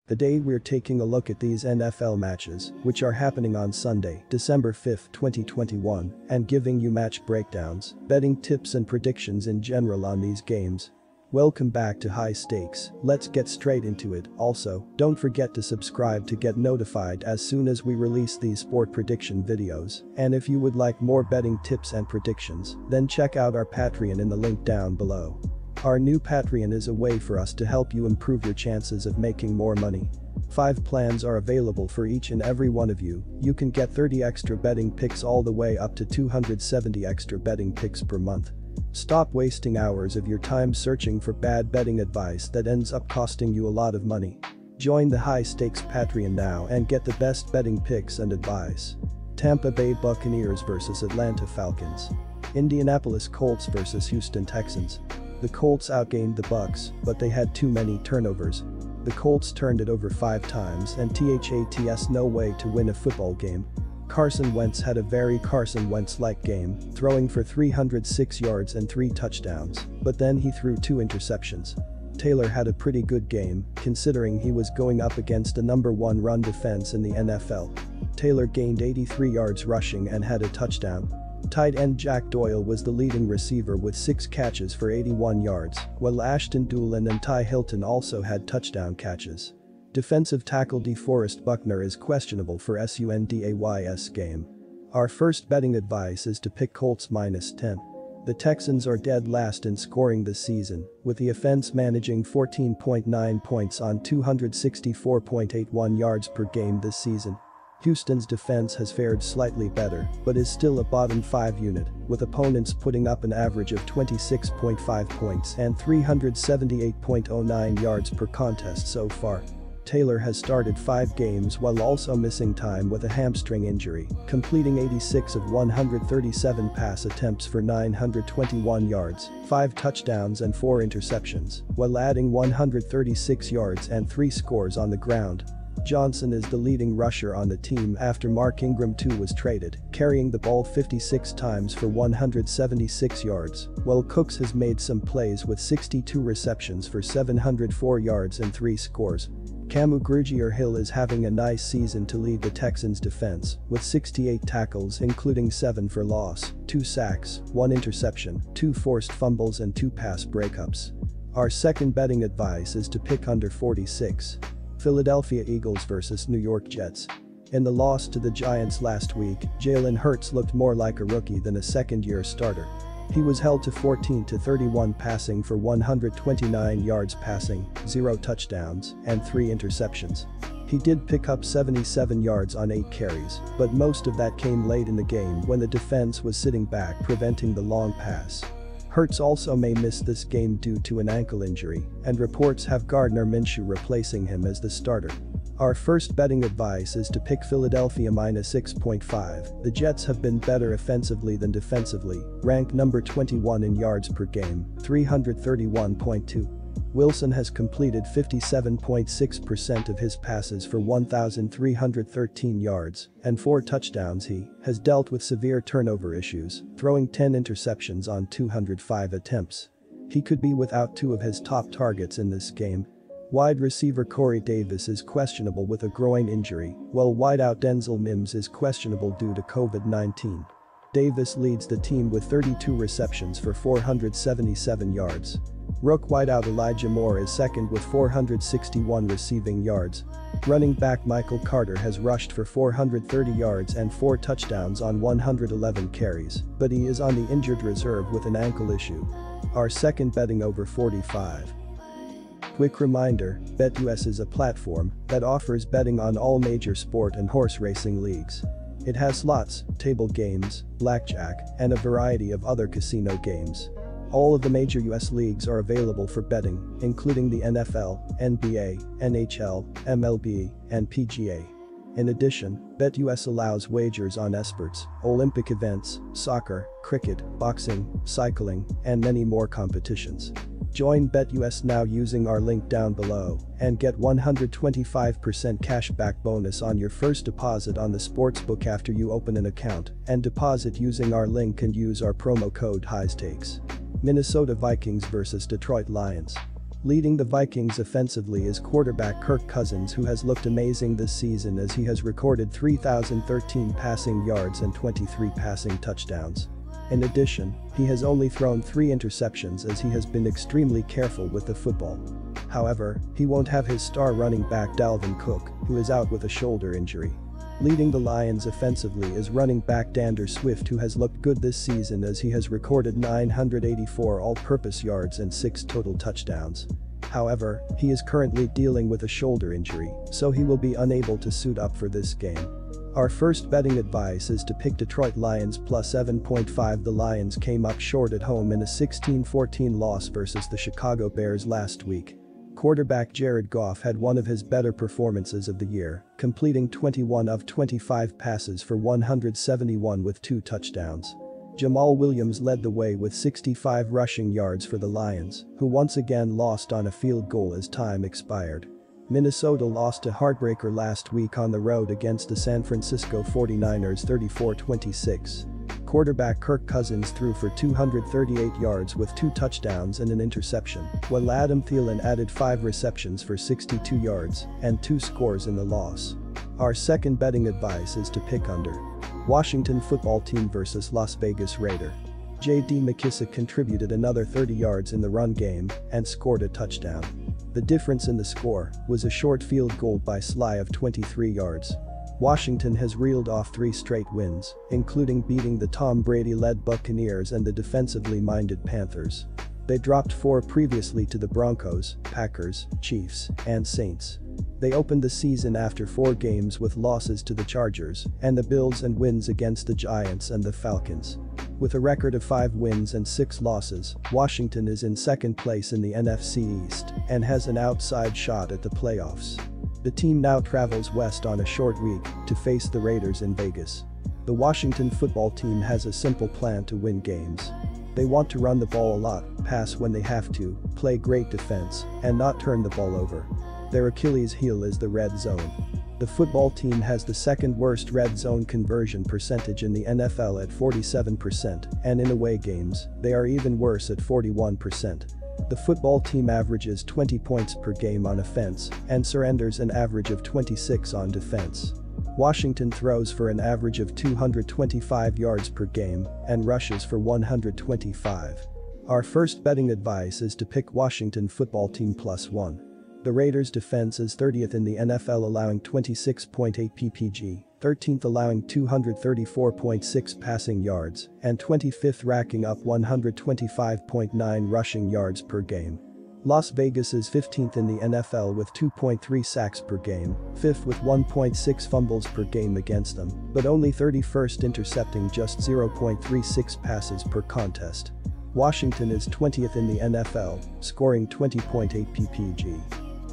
Today we're taking a look at these NFL matches, which are happening on Sunday, December 5, 2021, and giving you match breakdowns, betting tips and predictions in general on these games. Welcome back to High Stakes, let's get straight into it. Also, don't forget to subscribe to get notified as soon as we release these sport prediction videos, and if you would like more betting tips and predictions, then check out our Patreon in the link down below. Our new Patreon is a way for us to help you improve your chances of making more money. 5 plans are available for each and every one of you. You can get 30 extra betting picks all the way up to 270 extra betting picks per month. Stop wasting hours of your time searching for bad betting advice that ends up costing you a lot of money. Join the High Stakes Patreon now and get the best betting picks and advice. Tampa Bay Buccaneers vs Atlanta Falcons. Indianapolis Colts vs Houston Texans. The Colts outgained the Bucs, but they had too many turnovers. The Colts turned it over 5 times and THATS no way to win a football game. Carson Wentz had a very Carson Wentz-like game, throwing for 306 yards and 3 touchdowns, but then he threw 2 interceptions. Taylor had a pretty good game, considering he was going up against a number 1 run defense in the NFL. Taylor gained 83 yards rushing and had a touchdown. Tight end Jack Doyle was the leading receiver with 6 catches for 81 yards, while Ashton Dulin and Ty Hilton also had touchdown catches. Defensive tackle DeForest Buckner is questionable for Sundays game. Our first betting advice is to pick Colts -10. The Texans are dead last in scoring this season, with the offense managing 14.9 points on 264.81 yards per game this season. Houston's defense has fared slightly better, but is still a bottom 5 unit, with opponents putting up an average of 26.5 points and 378.09 yards per contest so far. Taylor has started 5 games while also missing time with a hamstring injury, completing 86 of 137 pass attempts for 921 yards, 5 touchdowns and 4 interceptions, while adding 136 yards and 3 scores on the ground. Johnson is the leading rusher on the team after Mark Ingram too was traded, carrying the ball 56 times for 176 yards, while Cooks has made some plays with 62 receptions for 704 yards and 3 scores. Camu Grugier-Hill is having a nice season to lead the Texans' defense, with 68 tackles including 7 for loss, 2 sacks, 1 interception, 2 forced fumbles and 2 pass breakups. Our second betting advice is to pick under 46. Philadelphia Eagles vs New York Jets. In the loss to the Giants last week, Jalen Hurts looked more like a rookie than a second-year starter. He was held to 14-31 passing for 129 yards passing, 0 touchdowns, and 3 interceptions. He did pick up 77 yards on 8 carries, but most of that came late in the game when the defense was sitting back preventing the long pass. Hurts also may miss this game due to an ankle injury, and reports have Gardner Minshew replacing him as the starter. Our first betting advice is to pick Philadelphia -6.5. The Jets have been better offensively than defensively, ranked number 21 in yards per game, 331.2. Wilson has completed 57.6% of his passes for 1,313 yards and 4 touchdowns. He has dealt with severe turnover issues, throwing 10 interceptions on 205 attempts. He could be without 2 of his top targets in this game. Wide receiver Corey Davis is questionable with a groin injury, while wideout Denzel Mims is questionable due to COVID-19. Davis leads the team with 32 receptions for 477 yards. Rook wideout Elijah Moore is second with 461 receiving yards. Running back Michael Carter has rushed for 430 yards and 4 touchdowns on 111 carries, but he is on the injured reserve with an ankle issue. Our second betting over 45. Quick reminder, BetUS is a platform that offers betting on all major sport and horse racing leagues. It has slots, table games, blackjack, and a variety of other casino games. All of the major US leagues are available for betting, including the NFL, NBA, NHL, MLB, and PGA. In addition, BetUS allows wagers on esports, Olympic events, soccer, cricket, boxing, cycling, and many more competitions. Join BetUS now using our link down below and get 125% cashback bonus on your first deposit on the sportsbook after you open an account and deposit using our link and use our promo code HIGHSTAKES. Minnesota Vikings vs Detroit Lions. Leading the Vikings offensively is quarterback Kirk Cousins, who has looked amazing this season as he has recorded 3,013 passing yards and 23 passing touchdowns. In addition, he has only thrown 3 interceptions as he has been extremely careful with the football. However, he won't have his star running back Dalvin Cook, who is out with a shoulder injury. Leading the Lions offensively is running back DeAndre Swift, who has looked good this season as he has recorded 984 all-purpose yards and 6 total touchdowns. However, he is currently dealing with a shoulder injury, so he will be unable to suit up for this game. Our first betting advice is to pick Detroit Lions plus 7.5. The Lions came up short at home in a 16-14 loss versus the Chicago Bears last week. Quarterback Jared Goff had one of his better performances of the year, completing 21 of 25 passes for 171 with 2 touchdowns. Jamal Williams led the way with 65 rushing yards for the Lions, who once again lost on a field goal as time expired. Minnesota lost a heartbreaker last week on the road against the San Francisco 49ers 34-26. Quarterback Kirk Cousins threw for 238 yards with 2 touchdowns and an interception, while Adam Thielen added 5 receptions for 62 yards and 2 scores in the loss. Our second betting advice is to pick under Washington football team versus Las Vegas Raider. J.D. McKissic contributed another 30 yards in the run game and scored a touchdown. The difference in the score was a short field goal by Sly of 23 yards. Washington has reeled off 3 straight wins, including beating the Tom Brady-led Buccaneers and the defensively minded Panthers. They dropped 4 previously to the Broncos, Packers, Chiefs, and Saints. They opened the season after 4 games with losses to the Chargers and the Bills and wins against the Giants and the Falcons. With a record of 5 wins and 6 losses, Washington is in second place in the NFC East and has an outside shot at the playoffs. The team now travels west on a short week to face the Raiders in Vegas. The Washington football team has a simple plan to win games. They want to run the ball a lot, pass when they have to, play great defense, and not turn the ball over. Their Achilles heel is the red zone. The football team has the second worst red zone conversion percentage in the NFL at 47%, and in away games, they are even worse at 41%. The football team averages 20 points per game on offense and surrenders an average of 26 on defense. Washington throws for an average of 225 yards per game and rushes for 125. Our first betting advice is to pick Washington football team plus 1. The Raiders' defense is 30th in the NFL, allowing 26.8 PPG, 13th allowing 234.6 passing yards, and 25th racking up 125.9 rushing yards per game. Las Vegas is 15th in the NFL with 2.3 sacks per game, 5th with 1.6 fumbles per game against them, but only 31st, intercepting just 0.36 passes per contest. Washington is 20th in the NFL, scoring 20.8 PPG.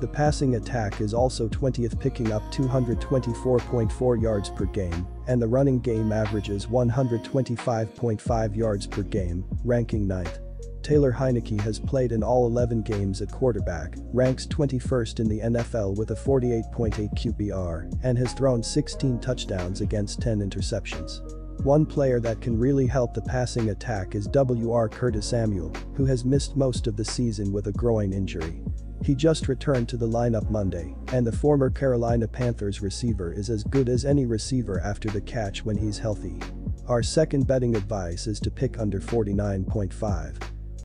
The passing attack is also 20th, picking up 224.4 yards per game, and the running game averages 125.5 yards per game, ranking 9th. Taylor Heineke has played in all 11 games at quarterback, ranks 21st in the NFL with a 48.8 QBR, and has thrown 16 touchdowns against 10 interceptions. One player that can really help the passing attack is Wr. Curtis Samuel, who has missed most of the season with a groin injury. He just returned to the lineup Monday, and the former Carolina Panthers receiver is as good as any receiver after the catch when he's healthy. Our second betting advice is to pick under 49.5.